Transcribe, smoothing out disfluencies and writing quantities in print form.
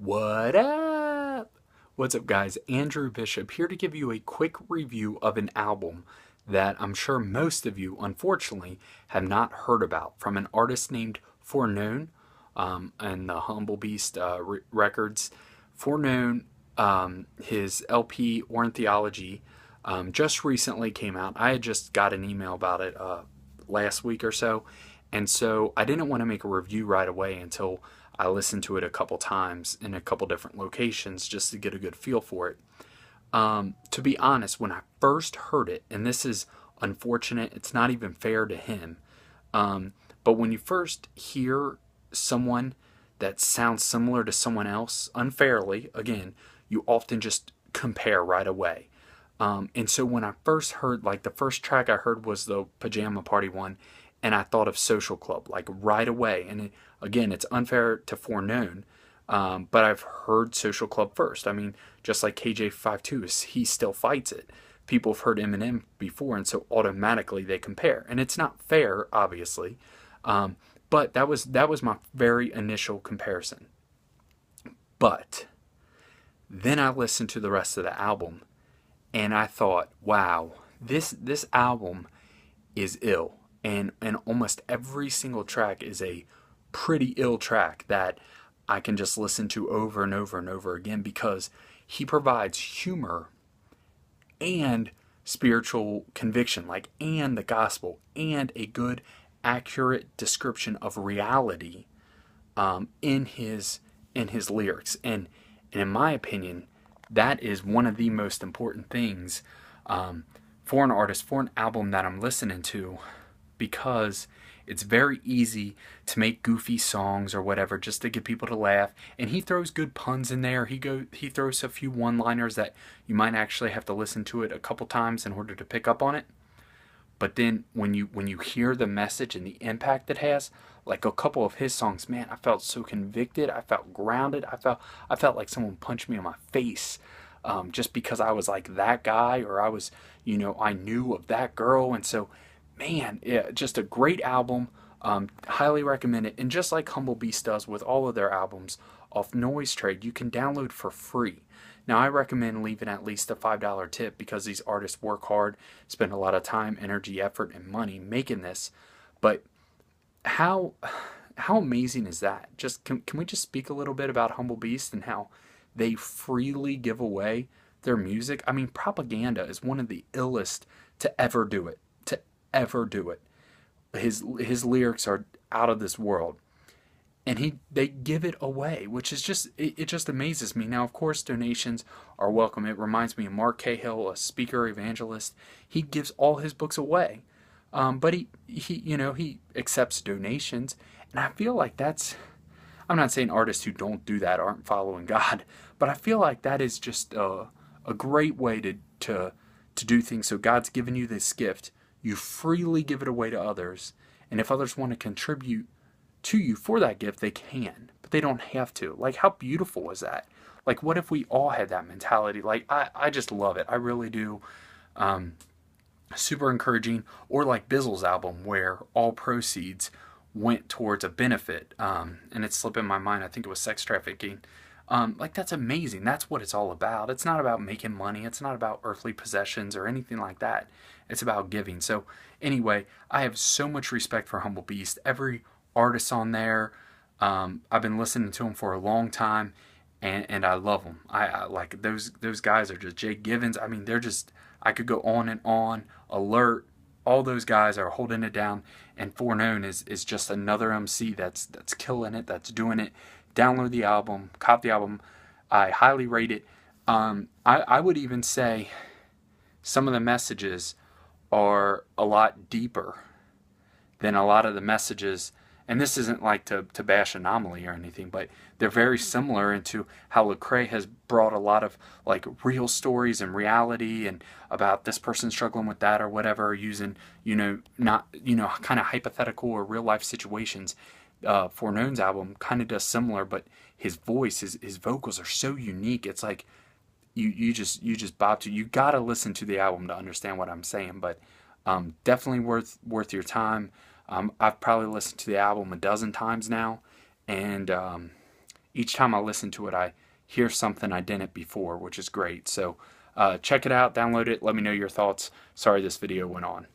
What up? What's up, guys? Andrew Bishop here to give you a quick review of an album that I'm sure most of you, unfortunately, have not heard about from an artist named Foreknown and the Humble Beast Records. Foreknown, his LP Ornithology just recently came out. I had just got an email about it last week or so, and so I didn't want to make a review right away until I listened to it a couple times in a couple different locations just to get a good feel for it. To be honest, when I first heard it, and this is unfortunate, it's not even fair to him, but when you first hear someone that sounds similar to someone else, unfairly, again, you often just compare right away. And so when I first heard, like the first track I heard was the Pajama Party one, and I thought of Social Club, like right away. And again, it's unfair to Foreknown, but I've heard Social Club first. I mean, just like KJ52, he still fights it. People have heard Eminem before, and so automatically they compare. And it's not fair, obviously, but that was my very initial comparison. But then I listened to the rest of the album, and I thought, wow, this album is ill, and almost every single track is a pretty ill track that I can just listen to over and over and over again because he provides humor and spiritual conviction, like, and the gospel, and a good, accurate description of reality in his lyrics, and in my opinion, that is one of the most important things for an artist, for an album that I'm listening to, because it's very easy to make goofy songs or whatever just to get people to laugh. And he throws good puns in there. He throws a few one-liners that you might actually have to listen to it a couple times in order to pick up on it. But then when you hear the message and the impact it has, like a couple of his songs, man, I felt so convicted. I felt grounded. I felt like someone punched me in my face, just because I was like that guy, or I was, I knew of that girl. And so, man, yeah, just a great album. Highly recommend it. And just like Humble Beast does with all of their albums off Noise Trade, you can download for free. Now, I recommend leaving at least a $5 tip because these artists work hard, spend a lot of time, energy, effort, and money making this. But how amazing is that? Just can we just speak a little bit about Humble Beast and how they freely give away their music? I mean, Propaganda is one of the illest to ever do it. To ever do it. His lyrics are out of this world, and they give it away, which is just it just amazes me. Now, of course, donations are welcome. It reminds me of Mark Cahill, a speaker evangelist. He gives all his books away, but he accepts donations, and I feel like that's. I'm not saying artists who don't do that aren't following God, but I feel like that is just a great way to do things. So God's given you this gift. You freely give it away to others. And if others want to contribute to you for that gift, they can. But they don't have to. Like, how beautiful is that? Like, what if we all had that mentality? Like, I just love it. I really do. Super encouraging. Or like Bizzle's album, where all proceeds went towards a benefit. And it's slipping my mind. I think it was sex trafficking. Like, that's amazing. That's what it's all about. It's not about making money. It's not about earthly possessions or anything like that. It's about giving. So anyway, I have so much respect for Humble Beast. Every artist on there, I've been listening to them for a long time, and I love them. I like those guys are just Jake Givens. I mean, they're just, I could go on and on. Alert. All those guys are holding it down, and Foreknown is just another MC that's killing it, that's doing it. Download the album, cop the album. I highly rate it. I would even say some of the messages are a lot deeper than a lot of the messages, and this isn't like to bash Anomaly or anything, but they're very similar into how Lecrae has brought a lot of like real stories and reality and about this person struggling with that or whatever, using not kind of hypothetical or real life situations. Foreknown's album kind of does similar, but his voice, his vocals are so unique. It's like you just bob to. You gotta listen to the album to understand what I'm saying, but definitely worth your time. I've probably listened to the album a dozen times now, and each time I listen to it, I hear something I didn't before, which is great. So check it out, download it, let me know your thoughts. Sorry this video went on.